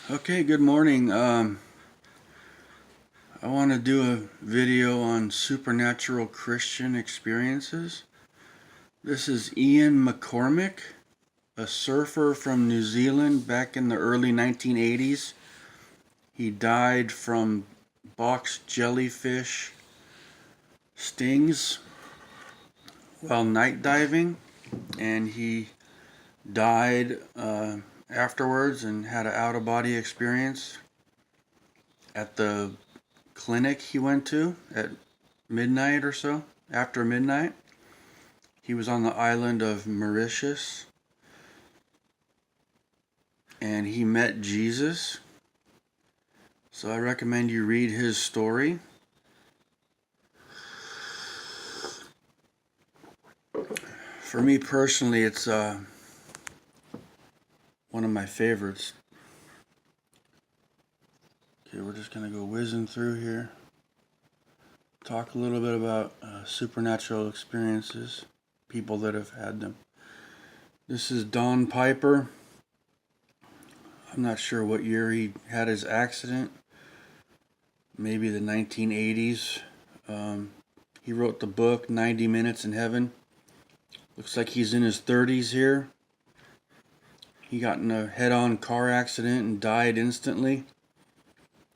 Okay, good morning. I want to do a video on supernatural Christian experiences. This is Ian McCormick, a surfer from New Zealand back in the early 1980s. He died from box jellyfish stings while night diving, and he died afterwards and had an out of body experience at the clinic he went to at midnight or so. After midnight, he was on the island of Mauritius and he met Jesus. So I recommend you read his story. For me personally, it's one of my favorites. Okay, we're just going to go whizzing through here. Talk a little bit about supernatural experiences, people that have had them. This is Don Piper. I'm not sure what year he had his accident. Maybe the 1980s. He wrote the book 90 Minutes in Heaven. Looks like he's in his 30s here. He got in a head-on car accident and died instantly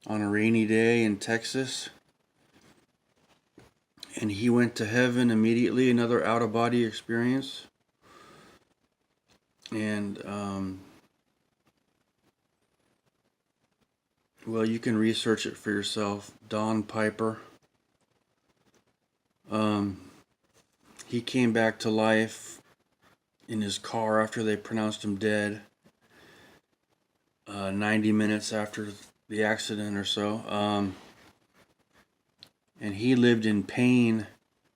on a rainy day in Texas. And he went to heaven immediately, another out-of-body experience. And, well, you can research it for yourself. Don Piper. He came back to life in his car after they pronounced him dead. 90 minutes after the accident or so. And he lived in pain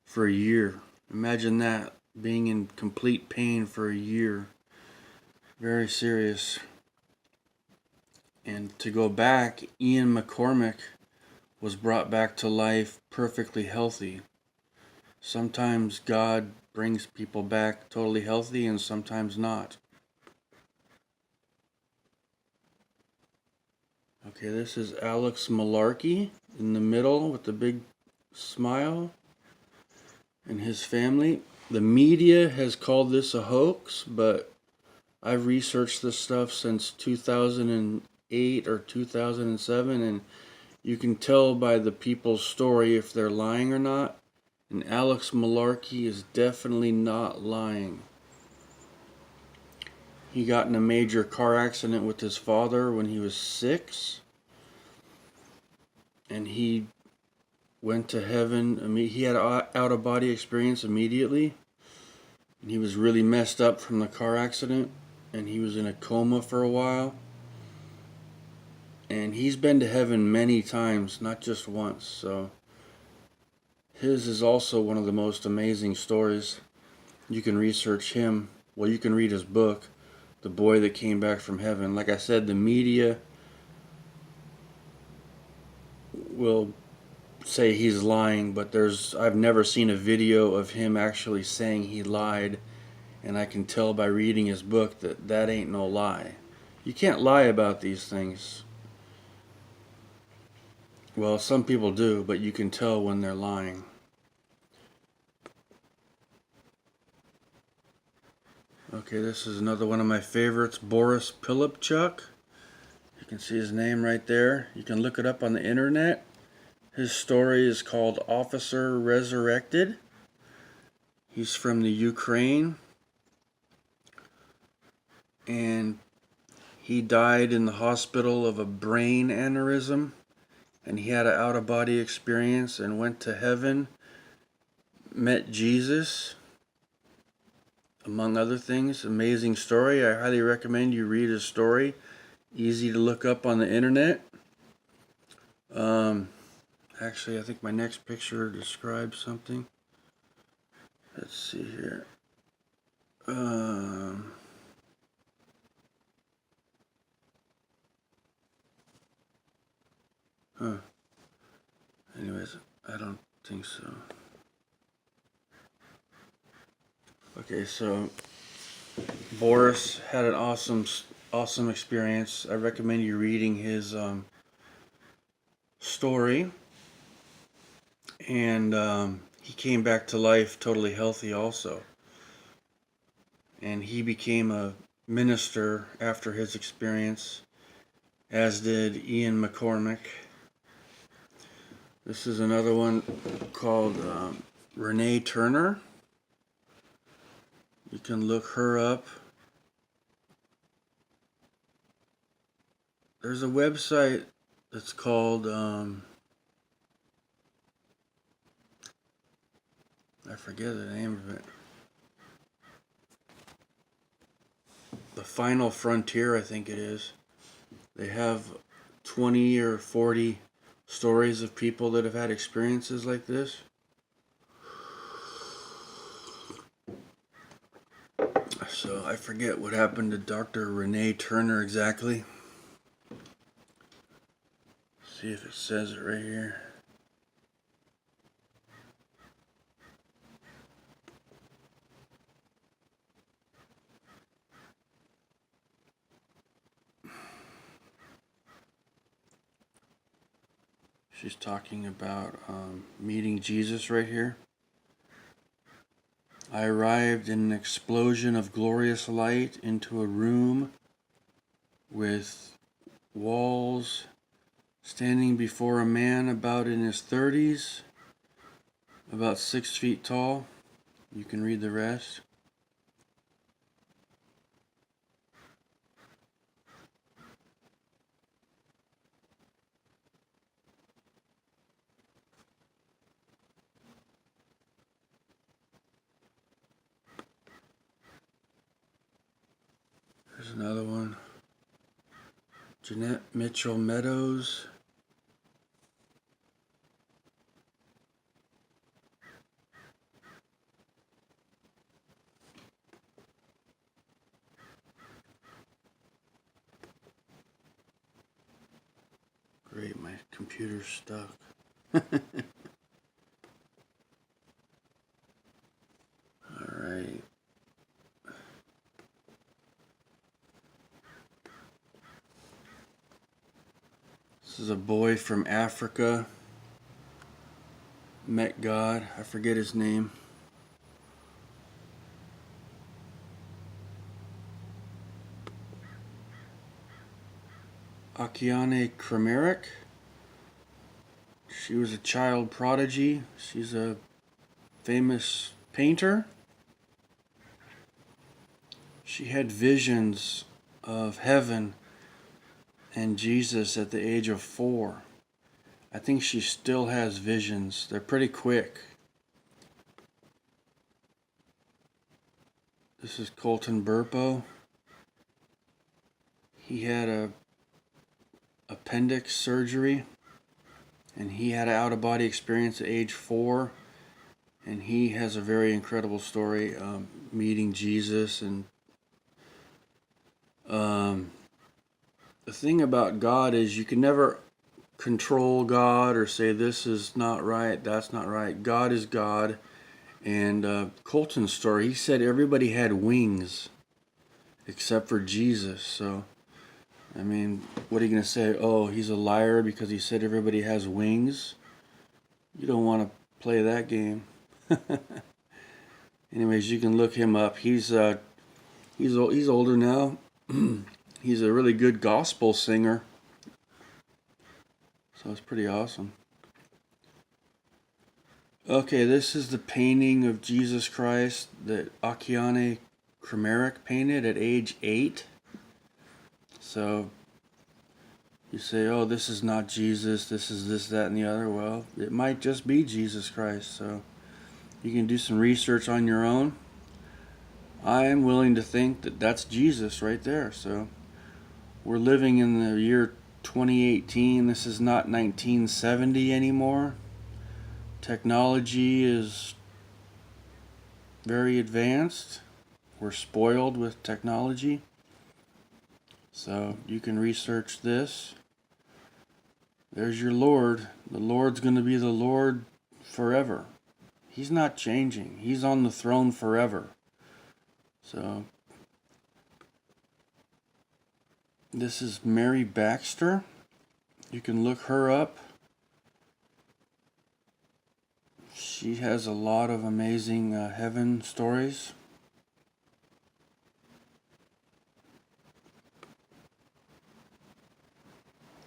for a year. Imagine that, being in complete pain for a year. Very serious. And to go back, Ian McCormick was brought back to life perfectly healthy. Sometimes God brings people back totally healthy and sometimes not. Okay, this is Alex Malarkey in the middle with the big smile and his family. The media has called this a hoax, but I've researched this stuff since 2008 or 2007, and you can tell by the people's story if they're lying or not. And Alex Malarkey is definitely not lying. He got in a major car accident with his father when he was 6, and he went to heaven. He had an out-of-body experience immediately, and he was really messed up from the car accident, and he was in a coma for a while. And he's been to heaven many times, not just once. So his is also one of the most amazing stories. You can research him. Well, you can read his book, The Boy That Came Back from Heaven. Like I said, the media will say he's lying, but I've never seen a video of him actually saying he lied, and I can tell by reading his book that that ain't no lie. You can't lie about these things. Well, some people do, but you can tell when they're lying. Okay, this is another one of my favorites, Boris Pilipchuk. You can see his name right there. You can look it up on the internet. His story is called Officer Resurrected. He's from the Ukraine. And he died in the hospital of a brain aneurysm. And he had an out-of-body experience and went to heaven. Met Jesus, among other things. Amazing story. I highly recommend you read his story. Easy to look up on the internet. Actually, I think my next picture describes something. Let's see here. Anyways, I don't think so. Okay, so Boris had an awesome experience. I recommend you reading his story. And he came back to life totally healthy also. And he became a minister after his experience, as did Ian McCormick. This is another one called Renee Turner. You can look her up. There's a website that's called I forget the name of it. The Final Frontier, I think it is. They have 20 or 40 stories of people that have had experiences like this. So I forget what happened to Dr. Renee Turner exactly. See if it says it right here. She's talking about meeting Jesus right here. I arrived in an explosion of glorious light into a room with walls, standing before a man about in his 30s, about 6 feet tall. You can read the rest. There's another one. Jeanette Mitchell Meadows. Great, my computer's stuck. Alright. This is a boy from Africa. Met God. I forget his name. Akiane Krameric. She was a child prodigy. She's a famous painter. She had visions of heaven and Jesus at the age of 4. I think she still has visions. They're pretty quick. This is Colton Burpo. He had a appendix surgery, and he had an out-of-body experience at age 4, and he has a very incredible story meeting Jesus. And the thing about God is you can never control God or say this is not right, that's not right. God is God. And Colton's story, he said everybody had wings except for Jesus. So I mean, what are you going to say? Oh, he's a liar because he said everybody has wings? You don't want to play that game. Anyways, you can look him up. He's older now. He's a really good gospel singer. So it's pretty awesome. Okay, this is the painting of Jesus Christ that Akiane Krameric painted at age 8. So you say, oh, this is not Jesus, this is this, that, and the other. Well, it might just be Jesus Christ. So you can do some research on your own. I am willing to think that that's Jesus right there. So we're living in the year 2018. This is not 1970 anymore. Technology is very advanced. We're spoiled with technology. So you can research this. There's your Lord. The Lord's going to be the Lord forever. He's not changing. He's on the throne forever. So This is Mary Baxter. You can look her up. She has a lot of amazing heaven stories.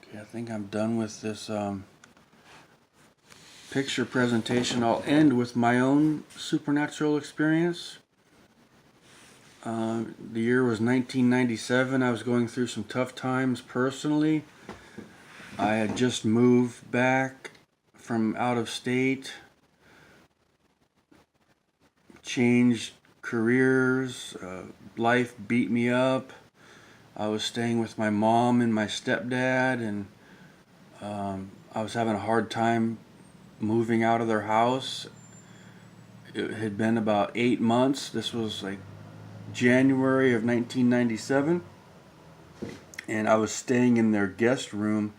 Okay, I think I'm done with this picture presentation. I'll end with my own supernatural experience. The year was 1997. I was going through some tough times personally. I had just moved back from out of state, changed careers, life beat me up. I was staying with my mom and my stepdad, and I was having a hard time moving out of their house. It had been about 8 months. This was like January of 1997, and I was staying in their guest room,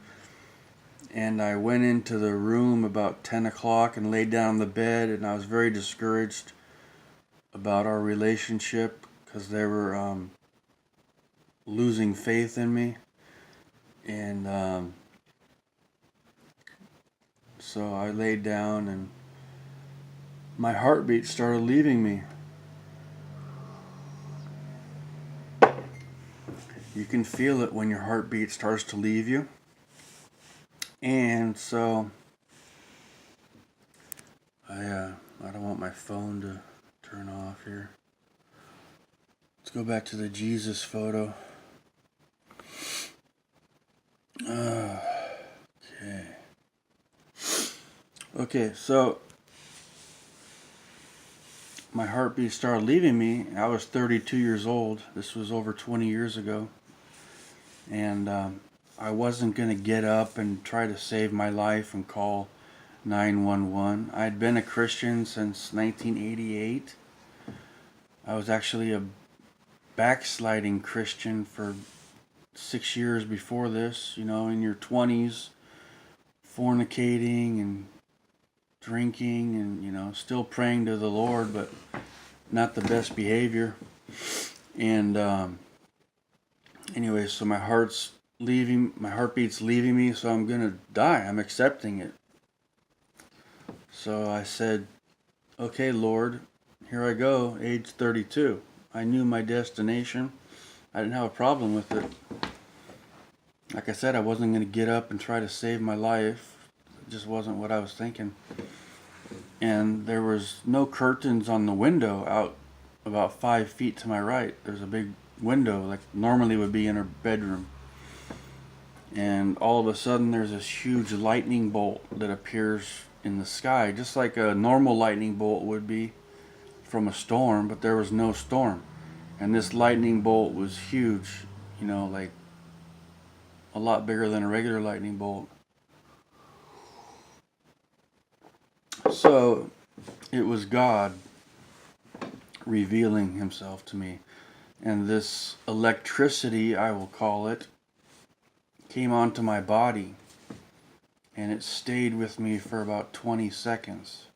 and I went into the room about 10 o'clock and laid down on the bed, and I was very discouraged about our relationship because they were losing faith in me. And so I laid down, and my heartbeat started leaving me. You can feel it when your heartbeat starts to leave you. And so I don't want my phone to turn off here. Let's go back to the Jesus photo. Okay, so my heartbeat started leaving me. I was 32 years old. This was over 20 years ago. And I wasn't going to get up and try to save my life and call 911. I'd been a Christian since 1988. I was actually a backsliding Christian for 6 years before this. You know, in your 20s, fornicating and drinking and, you know, still praying to the Lord, but not the best behavior. And anyway, so my heartbeat's leaving me, so I'm gonna die. I'm accepting it. So I said, okay, Lord, here I go, age 32. I knew my destination. I didn't have a problem with it. Like I said, I wasn't gonna get up and try to save my life. It just wasn't what I was thinking. And there was no curtains on the window out about 5 feet to my right. There's a big window like normally would be in a bedroom. And all of a sudden there's this huge lightning bolt that appears in the sky, just like a normal lightning bolt would be from a storm, but there was no storm. And this lightning bolt was huge, you know, like a lot bigger than a regular lightning bolt. So it was God revealing himself to me. And this electricity, I will call it, came onto my body. And it stayed with me for about 20 seconds.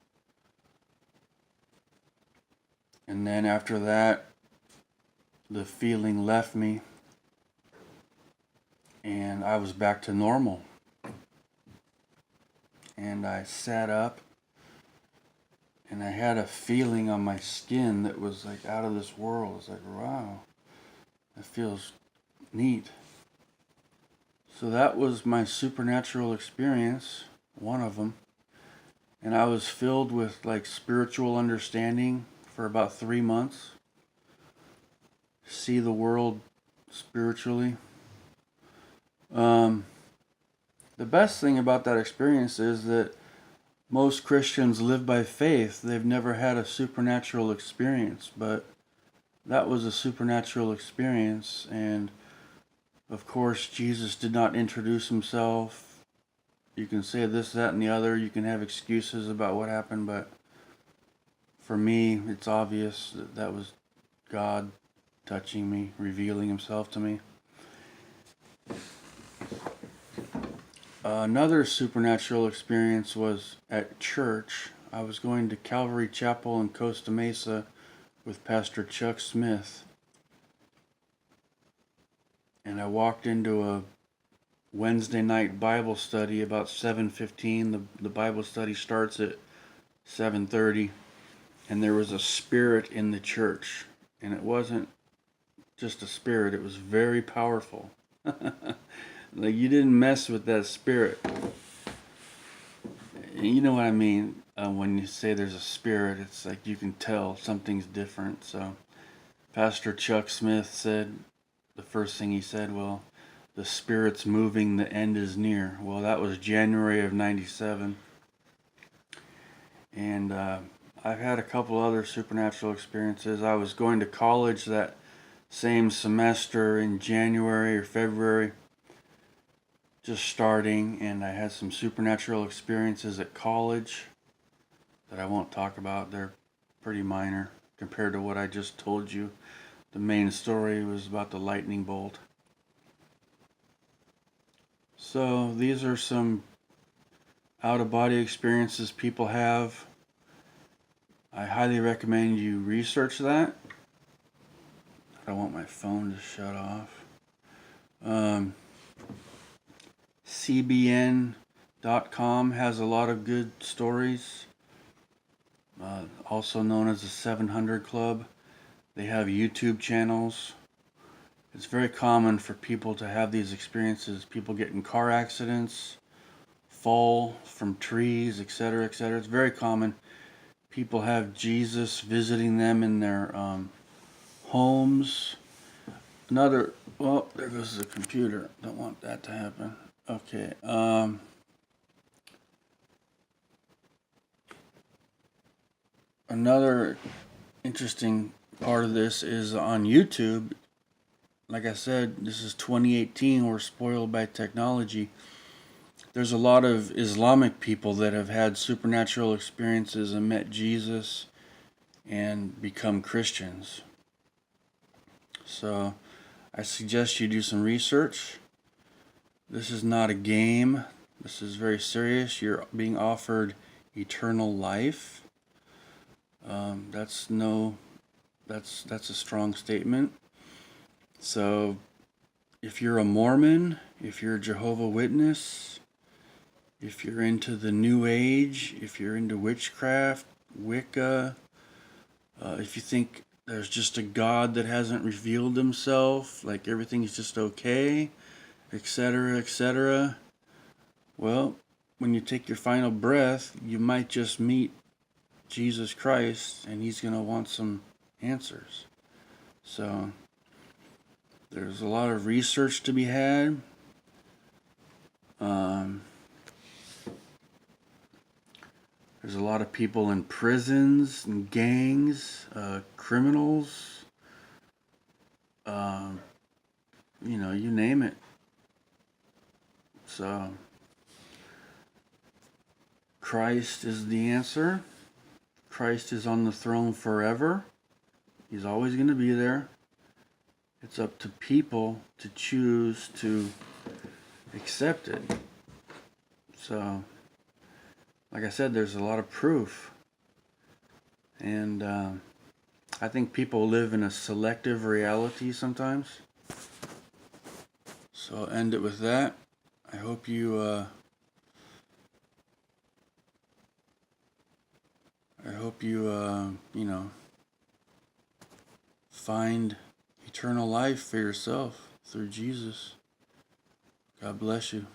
And then after that, the feeling left me. And I was back to normal. And I sat up. And I had a feeling on my skin that was like out of this world. It's like, wow, that feels neat. So that was my supernatural experience, one of them. And I was filled with like spiritual understanding for about 3 months. See the world spiritually. The best thing about that experience is that most Christians live by faith. They've never had a supernatural experience, but that was a supernatural experience. And of course, Jesus did not introduce himself. You can say this, that, and the other. You can have excuses about what happened, but for me, it's obvious that that was God touching me, revealing himself to me. Another supernatural experience was at church. I was going to Calvary Chapel in Costa Mesa with Pastor Chuck Smith. and I walked into a Wednesday night Bible study about 7:15. The Bible study starts at 7:30, and there was a spirit in the church, and it wasn't just a spirit, it was very powerful. Like, you didn't mess with that spirit. You know what I mean? When you say there's a spirit, it's like you can tell something's different. So Pastor Chuck Smith said, the first thing he said, well, the spirit's moving, the end is near. Well, that was January of 97. And I've had a couple other supernatural experiences. I was going to college that same semester in January or February, just starting, and I had some supernatural experiences at college that I won't talk about. They're pretty minor compared to what I just told you. The main story was about the lightning bolt. So these are some out-of-body experiences people have. I highly recommend you research that. I don't want my phone to shut off. CBN.com has a lot of good stories, also known as the 700 Club. They have YouTube channels. It's very common for people to have these experiences. People get in car accidents, fall from trees, etc., etc. It's very common. People have Jesus visiting them in their homes. Well, there goes the computer. Don't want that to happen. Okay. Another interesting part of this is on YouTube. Like I said, this is 2018. We're spoiled by technology. There's a lot of Islamic people that have had supernatural experiences and met Jesus and become Christians. So I suggest you do some research. This is not a game. This is very serious. You're being offered eternal life. That's a strong statement. So if you're a Mormon, if you're a Jehovah's Witness, if you're into the New Age, if you're into witchcraft, Wicca, if you think there's just a God that hasn't revealed himself, like everything's just okay, etc., etc., well, when you take your final breath, you might just meet Jesus Christ, and he's going to want some answers. So there's a lot of research to be had. There's a lot of people in prisons and gangs, criminals, you name it. So Christ is the answer. Christ is on the throne forever. He's always going to be there. It's up to people to choose to accept it. So, like I said, there's a lot of proof. And I think people live in a selective reality sometimes. So I'll end it with that. I hope you find eternal life for yourself through Jesus. God bless you.